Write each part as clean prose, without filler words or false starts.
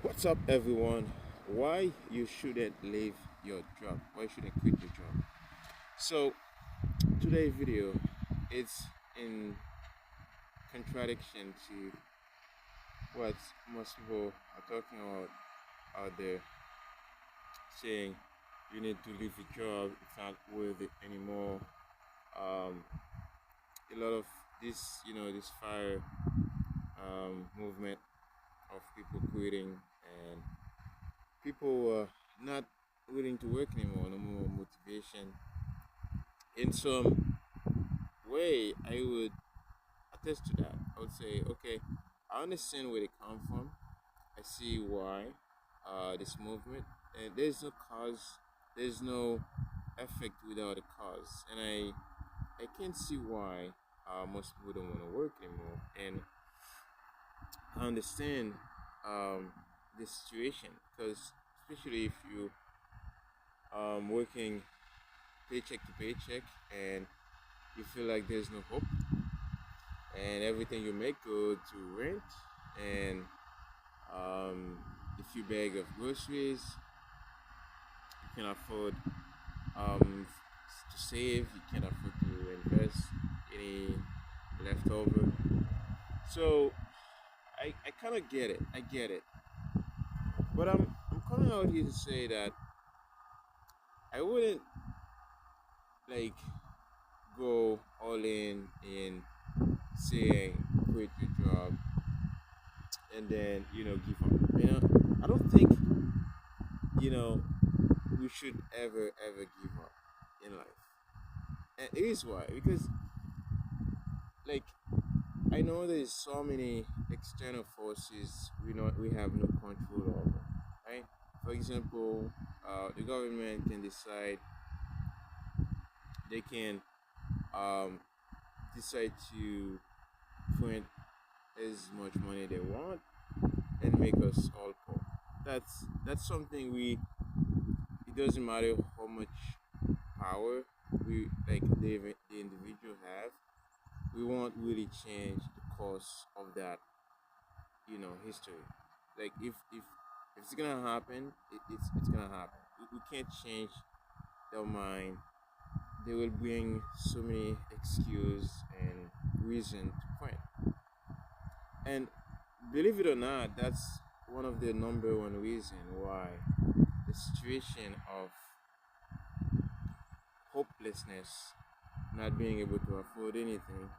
What's up, everyone? Why you shouldn't leave your job? Why you shouldn't quit your job? So today's video is in contradiction to what most people are talking about out there, saying you need to leave your job. It's not worth it anymore. Um, a lot of this fire movement of people quitting and people not willing to work anymore. No more motivation. In some way, I would attest to that. I would say, okay, I understand where they come from. I see why this movement, and there's no cause, there's no effect without a cause, and I can see why most people don't want to work anymore, and I understand um, this situation because especially if you working paycheck to paycheck and you feel like there's no hope and everything you make go to rent and um, a few bag of groceries. You can afford to save. You can afford to invest any leftover. So I kind of get it. I get it. But I'm coming out here to say that I wouldn't like go all in saying quit your job and then give up. I don't think you know we should ever give up in life. And it is why because like I know there's so many external forces we have no control over, right? For example, the government can decide they can um, decide to print as much money they want and make us all poor. That's something we. It doesn't matter how much power we like the individual have. We won't really change the course of that history. Like if it's gonna happen, it's gonna happen. We can't change their mind. They will bring so many excuse and reason to quit. And believe it or not, that's one of the number one reason why the situation of hopelessness, not being able to afford anything,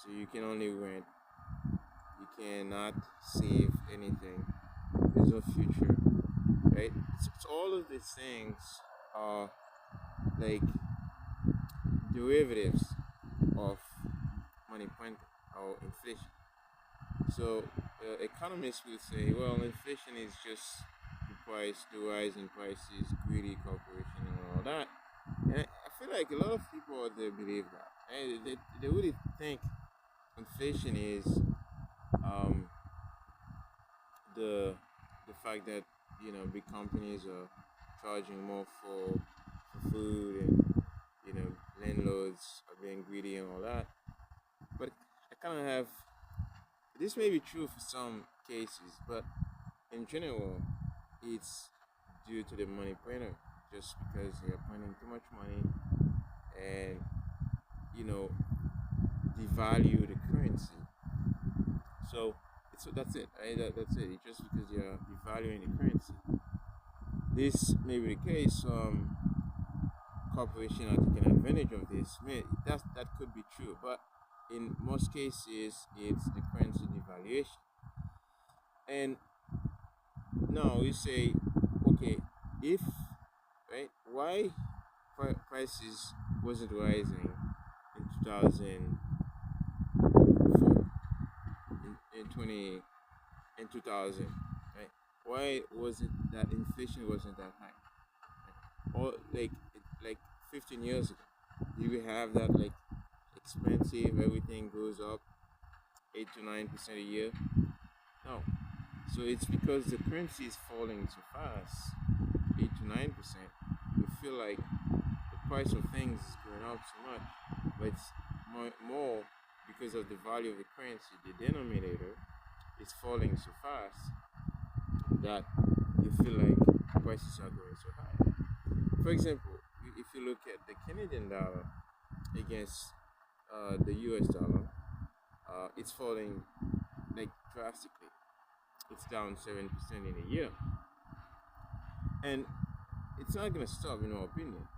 so you can only rent, you cannot save anything, there's no future, right? It's all of these things are like derivatives of money printing or inflation. So economists will say, well, inflation is just the rise in prices, greedy corporation, and all that. And I feel like a lot of people out there believe that. And they really think inflation is um, the the fact that big companies are charging more for food and landlords are being greedy and all that. But I kind of have this may be true for some cases, but in general, it's due to the money printer. Just because they are printing too much money and you know devalue the currency. So that's it. Right? That's it. It's just because they are devaluing the currency. This may be the case. Corporation are taking advantage of this. That could be true, but in most cases, it's the currency devaluation. And now we say, okay, if right, why prices wasn't rising in 2004, in 20 in 2000, right? Why was it that inflation wasn't that high? Right? Or like 15 years ago, do we have that like expensive? Everything goes up 8 to 9% a year. No. So it's because the currency is falling so fast, 8 to 9%. We feel like the price of things is going up so much, but it's more because of the value of the currency. The denominator is falling so fast. that you feel like prices are going so high. For example, if you look at the Canadian dollar against the US dollar, it's falling like drastically. It's down 7% in a year, and it's not gonna stop, in our opinion.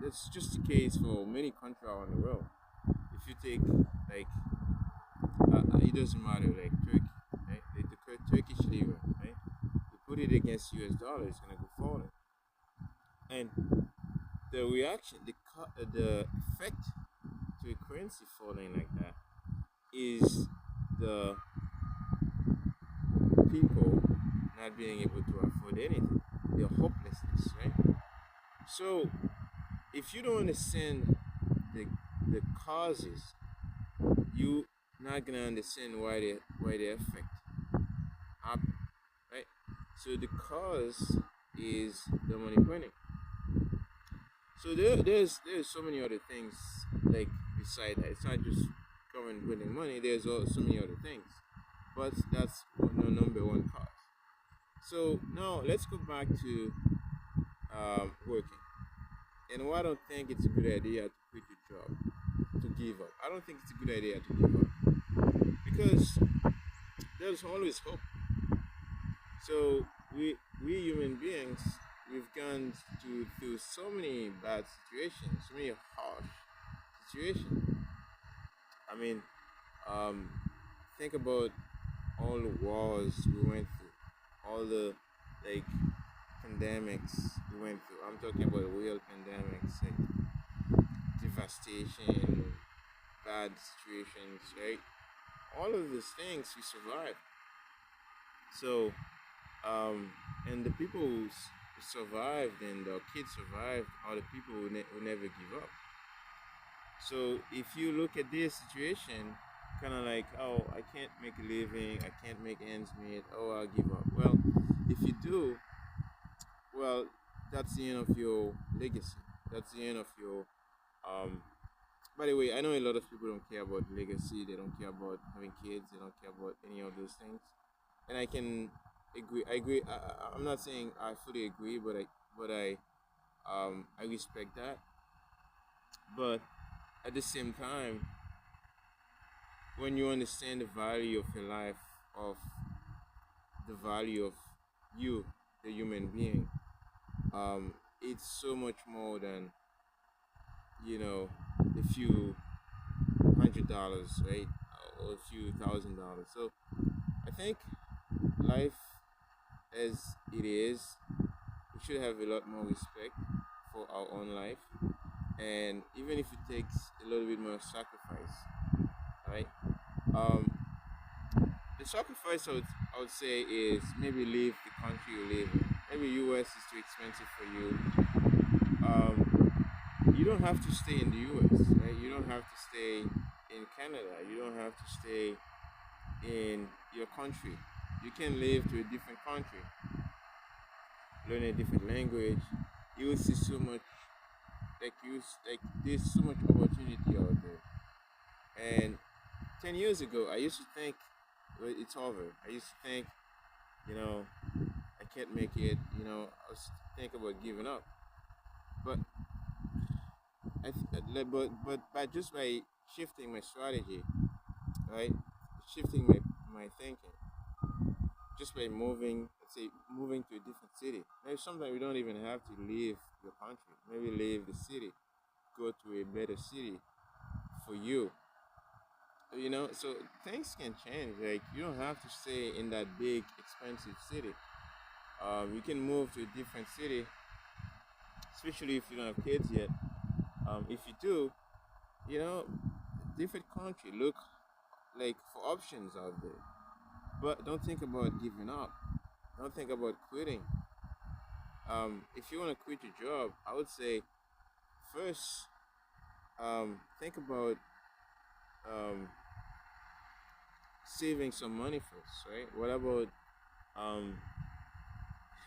That's just the case for many countries around the world. If you take like it doesn't matter, like Turkey, right? The Turkish lira, right? You put it against US dollar, it's gonna go falling, and the reaction, the effect to a currency falling like that is the people not being able to afford anything, their hopelessness, right? So if you don't understand the the causes, you not gonna understand why the effect happen, right? So the cause is the money printing. So there's so many other things like beside that. It's not just government printing money. There's also so many other things, but that's the number one cause. So now let's go back to working. And why I don't think it's a good idea to quit your job, to give up. I don't think it's a good idea to give up because there's always hope. So we human beings, we've gone through so many bad situations, so many harsh situations. I mean, um, think about all the wars we went through, all the like pandemics we went through. I'm talking about real pandemics, like devastation, bad situations, right? All of these things we survived. So, and the people who survived and the kids survived are the people who never give up. So if you look at this situation, kind of like, oh, I can't make a living, I can't make ends meet, oh, I'll give up. Well, if you do, well, that's the end of your legacy. That's the end of your. Um, by the way, I know a lot of people don't care about legacy. They don't care about having kids. They don't care about any of those things. And I can agree. I agree. I'm not saying I fully agree, but I respect that. But at the same time, when you understand the value of your life, of the value of you, the human being, it's so much more than a few $100, right, or a few $1,000. So I think life as it is, we should have a lot more respect for our own life, and even if it takes a little bit more sacrifice, right? Um, the sacrifice I would say is maybe leave the country you live in. Maybe US is too expensive for you. You don't have to stay in the US, right? You don't have to stay in Canada. You don't have to stay in your country. You can live to a different country, learn a different language. You will see so much, like there's so much opportunity out there. And 10 years ago, I used to think, well, it's over. I used to think, you know, I can't make it. I was thinking about giving up. But but by shifting my strategy, right, shifting my thinking, just by moving, let's say, moving to a different city. Maybe sometimes we don't even have to leave your country. Maybe leave the city, go to a better city for you. So things can change. Like, you don't have to stay in that big expensive city. You can move to a different city, especially if you don't have kids yet. If you do, you know, different country. Look like for options out there, but don't think about giving up. Don't think about quitting. If you want to quit your job, I would say first, think about um, saving some money first, right? What about um,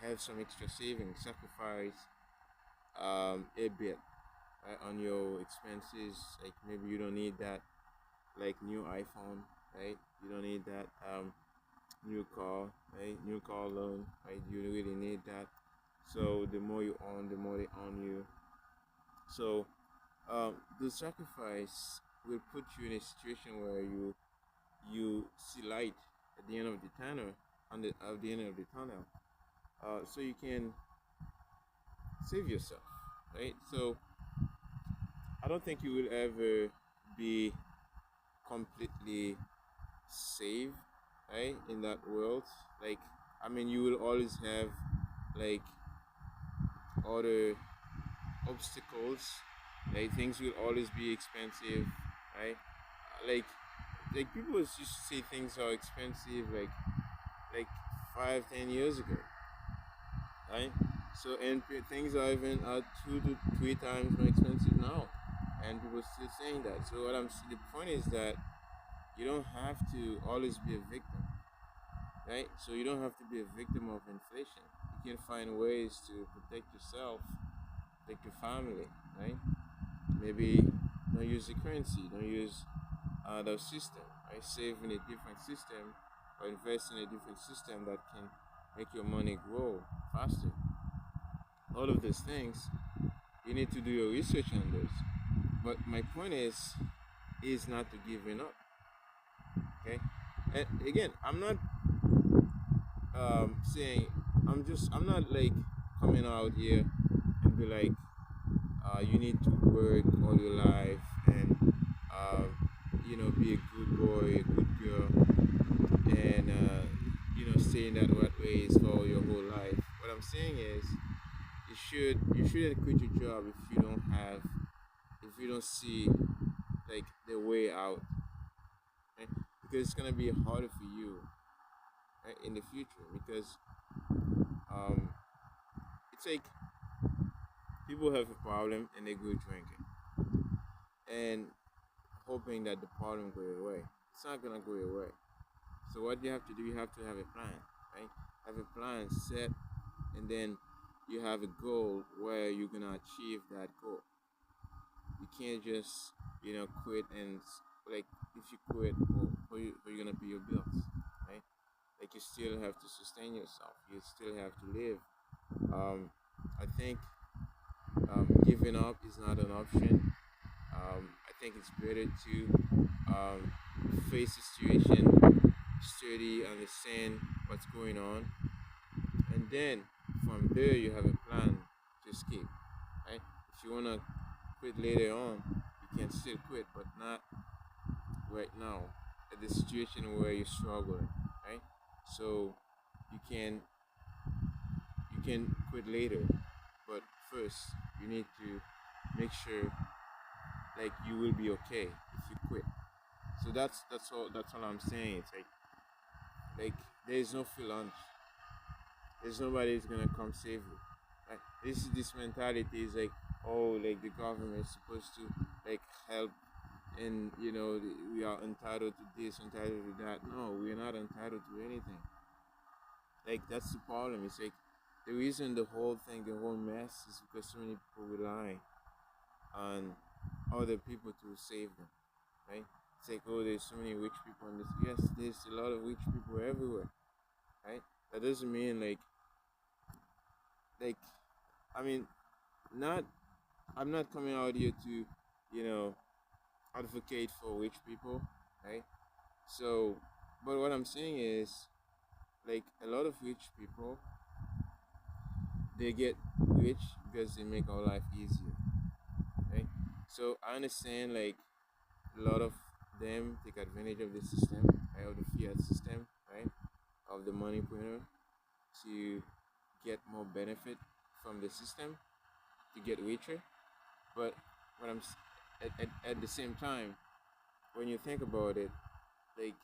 have some extra savings, sacrifice a bit, right, on your expenses. Like, maybe you don't need that like new iPhone, right? You don't need that. new car, right? New car loan, right? You really need that. So the more you earn, the more they own you. So the sacrifice will put you in a situation where you see light at the end of the tunnel, at the end of the tunnel. So you can save yourself, right? So I don't think you will ever be completely safe, right, in that world. Like, I mean, you will always have like other obstacles. Like things will always be expensive, right? Like people used to say things are expensive like 5, 10 years ago, right? So and things are even 2 to 3 times more expensive now, and people still saying that. So the point is that you don't have to always be a victim, right? So you don't have to be a victim of inflation. You can find ways to protect yourself, protect your family, right? Maybe don't use the currency, don't use the system, right? Save in a different system or invest in a different system that can make your money grow faster. All of these things, you need to do your research on those. But my point is not to giving up. Okay, and again, I'm not saying I'm not like coming out here and be like you need to work all your life and be a good boy, a good girl, and stay in that right ways for your whole life. What I'm saying is you shouldn't quit your job if you don't see like the way out, right? Because it's gonna be harder for you, right, in the future because um it's like people have a problem and they go drinking and hoping that the problem go away. It's not gonna go away. So what you have to do, you have to have a plan, right? Have a plan set, and then you have a goal where you're gonna achieve that goal. You can't just quit and like if you quit, how you gonna pay your bills, right? Like you still have to sustain yourself. You still have to live. I think giving up is not an option. I think it's better to face the situation, study, understand what's going on, and then from there you have a plan to escape. Right? If you wanna quit later on, you can still quit, but not right now at the situation where you're struggling. Right? So you can quit later, but first you need to make sure like you will be okay if you quit. So that's all I'm saying. It's like there's no free lunch. There's nobody who's gonna come save you. Like this mentality is like, oh, like the government is supposed to like help, and we are entitled to this, entitled to that. No, we're not entitled to anything. Like that's the problem. It's like the reason the whole thing, the whole mess, is because so many people rely on other people to save them, right? It's like, oh, there's so many rich people in this. Yes, there's a lot of rich people everywhere, right? That doesn't mean like, I mean, not. I'm not coming out here to, you know, advocate for rich people, right? So, but what I'm saying is, like, a lot of rich people, they get rich because they make our life easier, right? So I understand, like, a lot of them take advantage of the system, right, of the fiat system, right, of the money printer to get more benefit from the system to get richer. But what at the same time, when you think about it, like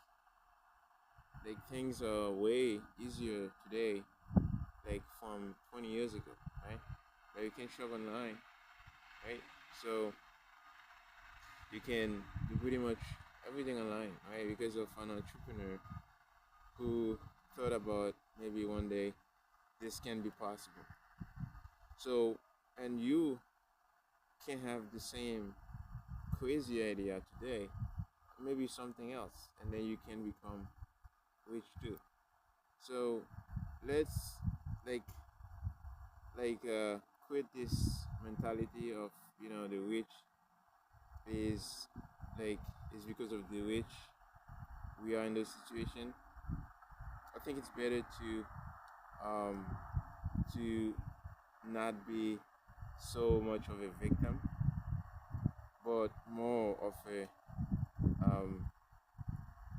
things are way easier today, like from 20 years ago, right? Like you can shop online, right? So you can do pretty much everything online, right? Because of an entrepreneur who thought about maybe one day this can be possible. So, and you can have the same crazy idea today, maybe something else, and then you can become rich too. So let's like quit this mentality of, the rich is like is because of the rich we are in this situation. I think it's better um to not be so much of a victim, but more of a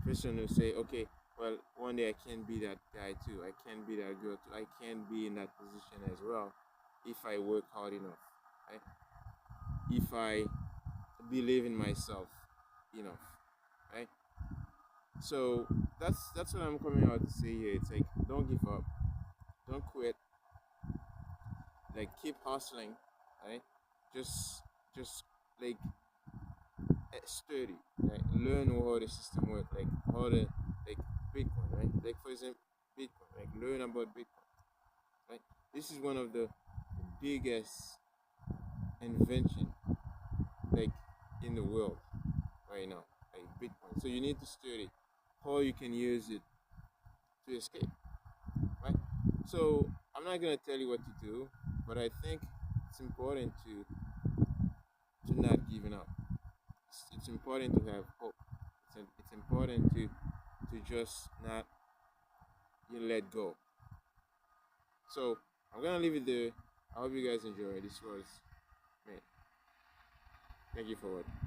person who say, okay, well, one day I can be that guy too. I can be that girl too. I can be in that position as well if I work hard enough. Right? If I believe in myself enough. Right? So that's what I'm coming out to say here. It's like, don't give up, don't quit, like keep hustling, right? Just like sturdy, right? Learn how the system works, like how the like Bitcoin, right? Like for example, Bitcoin, like learn about Bitcoin, right? This is one of the biggest invention like in the world right now, like Bitcoin. So you need to study how you can use it to escape, right? So I'm not gonna tell you what to do, but I think it's important to not giving up. It's important to have hope. It's important to just not let go. So I'm gonna leave it there. I hope you guys enjoy. This was me. Thank you for watching.